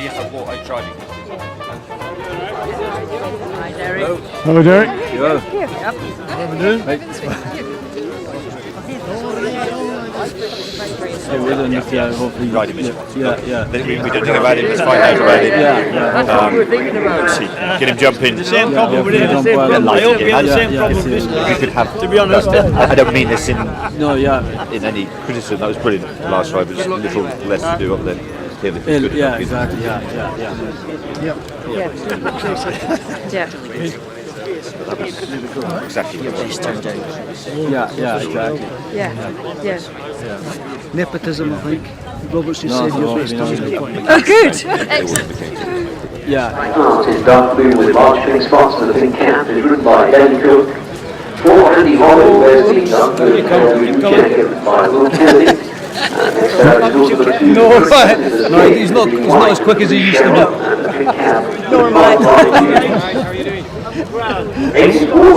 yes, I tried it. Hi, Derek. Hello, Derek. Hello. What are we doing? Yeah, we're doing this, yeah, hopefully. Ride him, yeah. We don't know about him, let's find out about him. That's what we were thinking about. Get him jumping. The same problem with it. I hope we have the same problem with this. You could have, to be honest. I don't mean this in any criticism. That was brilliant. The last ride was a little less to do up there. Yeah, exactly. Yeah. That was exactly what I was. Yeah, exactly. Yeah. Nepotism, I think. Robert's just said your first time. Oh, good. Yeah. Artist dark blue with large pink spots and a pink cap is written by Danny Cook. For Andy Holland wears the dark blue jacket by Will Kennedy. No, he's not as quick as he used to be. Nor am I.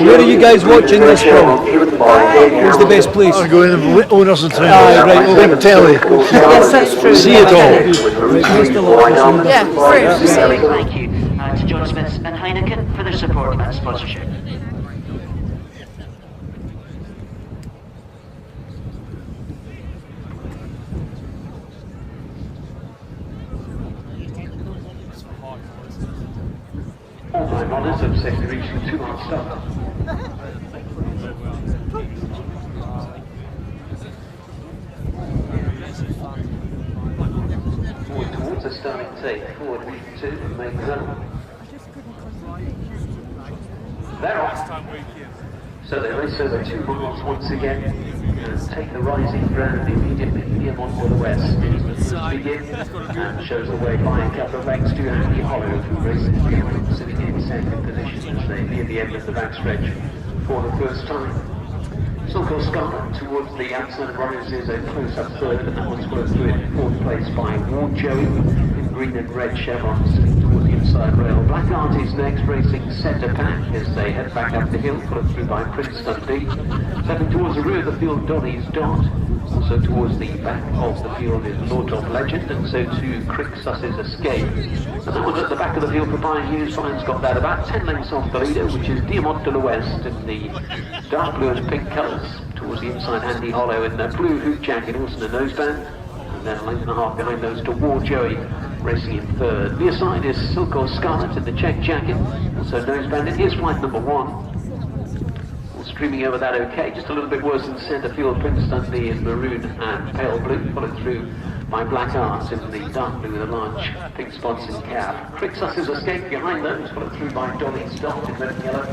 Where are you guys watching this from? Where's the best place? I'm going to owners and trainers. Right, over telly. Yes, that's true. See it all. Yeah, great. Thank you to John Smith and Heineken for their support and sponsorship. All-time honours have safely reached the 2-mile start. Forward towards the starting tape. Forward 2 and make zone. They're off. So they race over 2 miles once again and take the rising ground immediately on the west. Begin and shows the way by a couple of lengths to Andy Hollow, who races behind, sitting in second position as they near the end of the backstretch for the first time. Silco Scarlet towards the outside rises a close-up third, and that one's close to it, fourth place by Warm Joey in green and red chevrons towards the inside rail. Black Art is next, racing centre pack as they head back up the hill, followed through by Prince Dundee. Stepping towards the rear of the field, Donny's Dot. Also towards the back of the field is Lord of Legend, and so too Crixus's Escape. And that one's at the back of the field for Brian Hughes. Brian's got that about 10 lengths off the leader, which is Diamant de l'Ouest in the dark blue and pink colours. Towards the inside, Andy Hollow in the blue hoop jacket, also a noseband. And then a length and a half behind those to War Joey, racing in third. Near side is Silco Scarlet in the check jacket, also noseband. Here's flight number 1. Streaming over that okay, just a little bit worse in centre field. Prince Dundee in maroon and pale blue, followed through by Black Arts in the dark blue with a large pink spots in cap. Crixus's Escape behind those, followed through by Donny's Dot in red and yellow.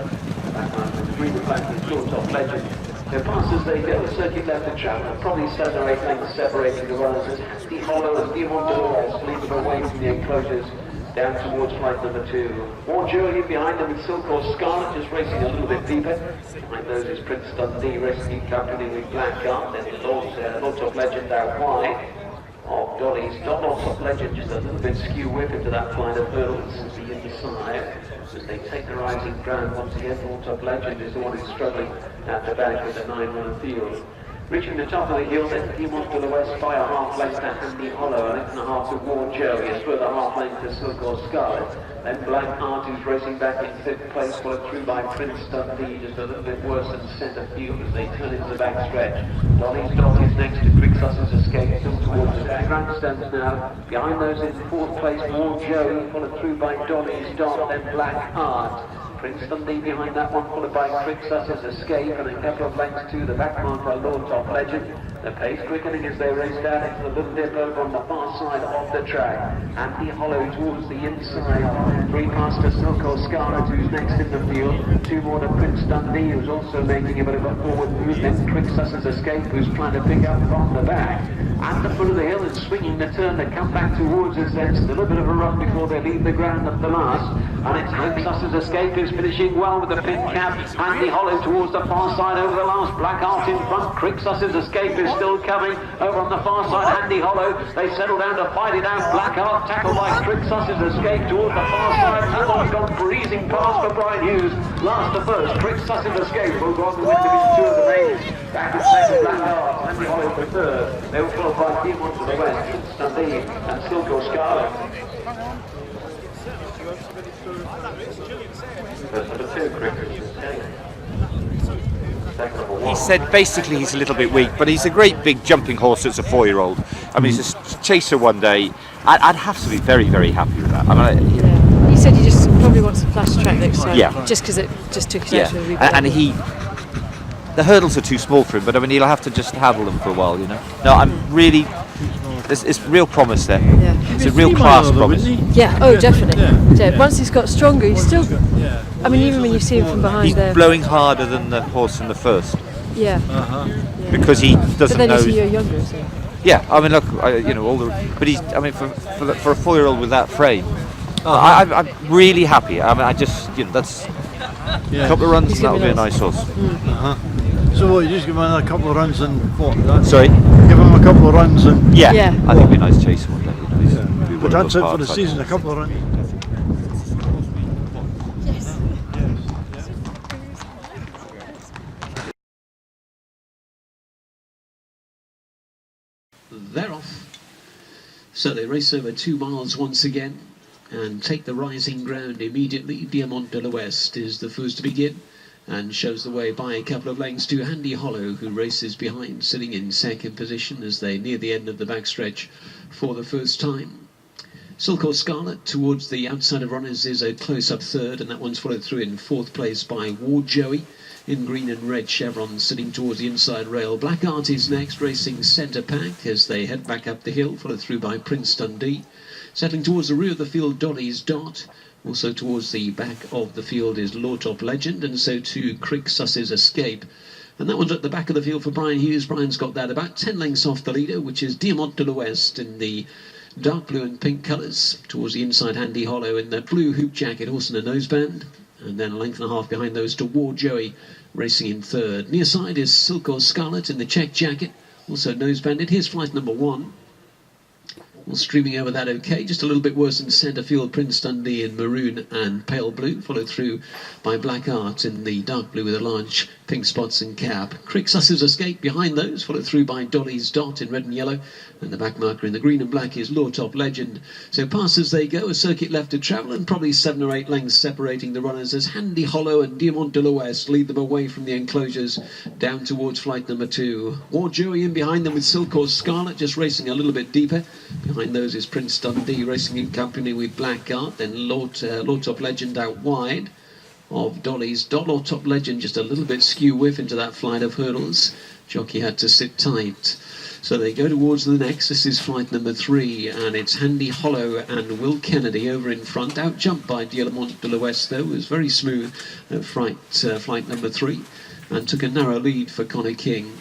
Black Arts in green and black with short top Legend. So fast as they go, the circuit left to travel, probably 7 or 8 lengths separating the runners as Andy Hollow and Diamant de l'Ouest lead them away from the enclosures down towards flight number 2. More Journey behind them with Silco Scarlet just racing a little bit deeper. Behind those is Prince Dundee racing in company with Black Art. Then the Lord of Legend out wide of Dolly's Dot. Lord of Legend just a little bit skew whip into that line of hurdles as the inside. As they take the rising ground once again, Lord of Legend is the one who's struggling at the back with a 9-run field. Reaching the top of the hill, then Diamant de l'Ouest by a half length to Andy Hollow, a length and a half to War Joey, a further half length to Silco Scarlet. Then Black Art is racing back in 5th place, followed through by Prince Dundee, just a little bit worse than centre field as they turn into the back stretch. Donny's Dot is next to Crixus's Escape, still towards the back grandstands now. Behind those in 4th place, War Joey, followed through by Donny's Dot, then Black Art. Prince Dundee behind that one, followed by Crixus's Escape, and a couple of lengths to the back mark by Lord Top Legend. The pace quickening as they race down into the little dip over on the far side of the track. Andy Hollow towards the inside. 3 past to Silco Scarlet, who's next in the field. 2 more to Prince Dundee, who's also making a bit of a forward movement. Crixus's Escape, who's trying to pick up from the back. At the foot of the hill and swinging the turn to come back towards us then. Still a bit of a run before they leave the ground at the last. And it's Crixus's Escape who's finishing well with the pink cap. Andy Hollow towards the far side over the last. Black Art in front. Crixus's Escape is still coming. Over on the far side, Handy Hollow. They settle down to fight it out. Blackheart tackled by Crixus's escape towards the far side. That one's gone breezing past for Brian Hughes. Last to first, Crixus's escape will go on to win Division 2 of the main. Back in second, Blackheart. Handy Hollow for third. They were followed by Demon to the west, Dundee and Silco Scarlet. First number 2, Crixus. He said basically he's a little bit weak, but he's a great big jumping horse as a 4-year-old. I mean, he's a chaser one day. I'd have to be very, very happy with that. I mean, Yeah. He said he just probably wants a flash track next time. Yeah. Just because it just took his yeah, out to a replay. and the hurdles are too small for him, but I mean, he'll have to just handle them for a while, you know. No, I'm really, it's real promise there. Yeah. It's a real class promise. Yeah, oh, definitely. Yeah. Once he's got stronger, he's still. I mean, even when you see him from behind He's there. blowing harder than the horse in the first Yeah. because he But doesn't then know. he's a year younger, so. Yeah, I mean, look, you know, but he's. I mean, for a 4-year-old with that frame, I'm really happy. I mean, I just, you know, that's a couple of runs, and that'll be a nice horse. So what, you just give him another couple of runs and what? That, Sorry. give him a couple of runs and... Yeah, Yeah. I think it'd be a nice chase one day. You know, he's be one But of that's those it for hard the types. season, a couple of runs. They're off. So they race over 2 miles once again and take the rising ground immediately. Diamant de l'Ouest is the first to begin and shows the way by a couple of lengths to Handy Hollow, who races behind, sitting in second position as they near the end of the backstretch for the first time. Silco Scarlet towards the outside of runners is a close-up third, and that one's followed through in fourth place by Ward Joey in green and red chevrons sitting towards the inside rail. Blackheart is next, racing centre pack as they head back up the hill, followed through by Prince Dundee. Settling towards the rear of the field, Dolly's Dot. Also towards the back of the field is Lawtop Legend, and so too Crixus's Escape. And that one's at the back of the field for Brian Hughes. Brian's got that about 10 lengths off the leader, which is Diamant de l'Ouest in the dark blue and pink colours. Towards the inside, Handy Hollow in the blue hoop jacket, horse and a noseband. And then a length and a half behind those to Ward Joey, racing in third. Near side is Silco Scarlet in the check jacket, also nosebanded. Here's flight number 1. Well, streaming over that okay, just a little bit worse in centre field, Prince Dundee in maroon and pale blue, followed through by Blackheart in the dark blue with a large pink spots and cap. Crixus's Escape behind those, followed through by Dolly's Dot in red and yellow, and the back marker in the green and black is Lawtop Legend. So past as they go, a circuit left to travel, and probably 7 or 8 lengths separating the runners as Handy Hollow and Diamant de l'Ouest lead them away from the enclosures down towards flight number 2. Ward Joey in behind them with Silco Scarlet just racing a little bit deeper. Behind those is Prince Dundee racing in company with Blackheart, then Lawtop Legend out wide of Dolly's Dot. Lawtop Legend just a little bit skew whiff into that flight of hurdles. Jockey had to sit tight. So they go towards the next. This is flight number 3, and it's Handy Hollow and Will Kennedy over in front. Out jumped by Diamant de l'Ouest, though. It was very smooth at flight number 3, and took a narrow lead for Connor King.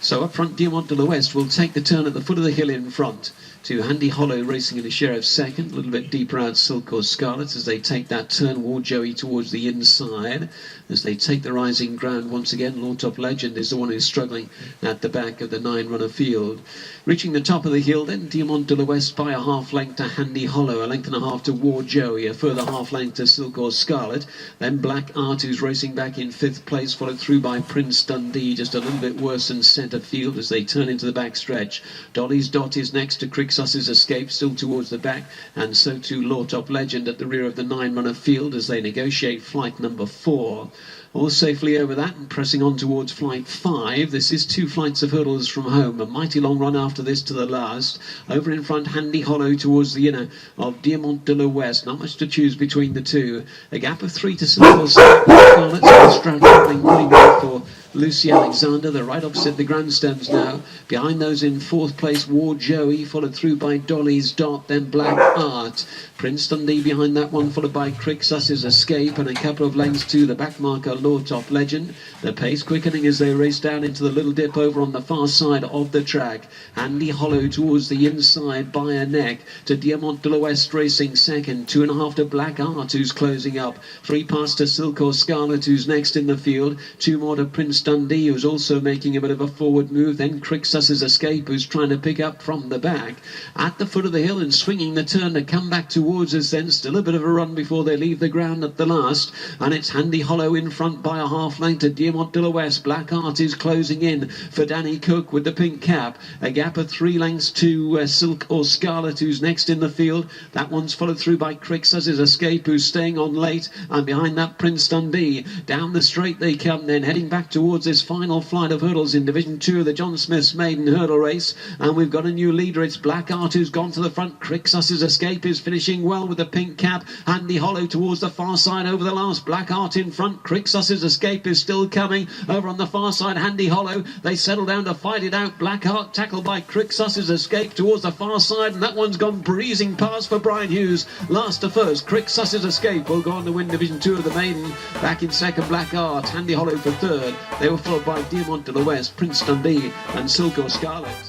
So up front, Diamant de l'Ouest will take the turn at the foot of the hill in front to Handy Hollow racing in a share of second. A little bit deeper out, Silco Scarlet as they take that turn. Ward Joey towards the inside as they take the rising ground once again. Lawtop Legend is the one who's struggling at the back of the 9-runner field. Reaching the top of the hill then, Diamant de l'Ouest by a half length to Handy Hollow, a length and a half to Ward Joey, a further half length to Silco Scarlet. Then Blackheart, who's racing back in 5th place, followed through by Prince Dundee, just a little bit worse than centre field as they turn into the back stretch. Dolly's Dot is next to Crixus's Escape, still towards the back, and so too Lawtop Legend at the rear of the 9-runner field as they negotiate flight number 4. All safely over that and pressing on towards flight 5. This is 2 flights of hurdles from home. A mighty long run after this to the last. Over in front, Handy Hollow towards the inner of Diamant de l'Ouest. Not much to choose between the two. A gap of 3 to Silco Scarlet. Stroud travelling really well for Lucy Alexander. They're right opposite the grandstands now. Behind those in 4th place, Ward Joey, followed through by Dolly's Dot, then Blackheart. Prince Dundee behind that one, followed by Crixus's Escape, and a couple of lengths to the back marker, Low Top Legend. The pace quickening as they race down into the little dip over on the far side of the track. Handy Hollow towards the inside by a neck to Diamant de l'Ouest racing second. 2.5 to Black Art, who's closing up. 3 past to Silk or Scarlet, who's next in the field. 2 more to Prince Dundee, who's also making a bit of a forward move. Then Crixus's Escape, who's trying to pick up from the back. At the foot of the hill and swinging the turn to come back towards us then. Still a bit of a run before they leave the ground at the last. And it's Handy Hollow in front by a half length to Diamant de l'Ouest. Black Art is closing in for Danny Cook with the pink cap. A gap of 3 lengths to Silk or Scarlet, who's next in the field. That one's followed through by Crixus's Escape, who's staying on late. And behind that, Prince Dundee. Down the straight they come then, heading back towards this final flight of hurdles in Division 2 of the John Smith's maiden hurdle race. And we've got a new leader. It's Black Art who's gone to the front. Crixus's Escape is finishing well with the pink cap. Handy Hollow towards the far side over the last. Black Art in front. Crixus's Escape is still coming over on the far side. Handy Hollow, they settle down to fight it out. Black Art tackled by Crixus's Escape towards the far side, and that one's gone breezing past for Brian Hughes. Last to first, Crixus's Escape will go on to win Division 2 of the maiden. Back in second, Black Art. Handy Hollow for third. They were followed by Diamant de l'Ouest, Prince Dundee and Silk or Scarlet.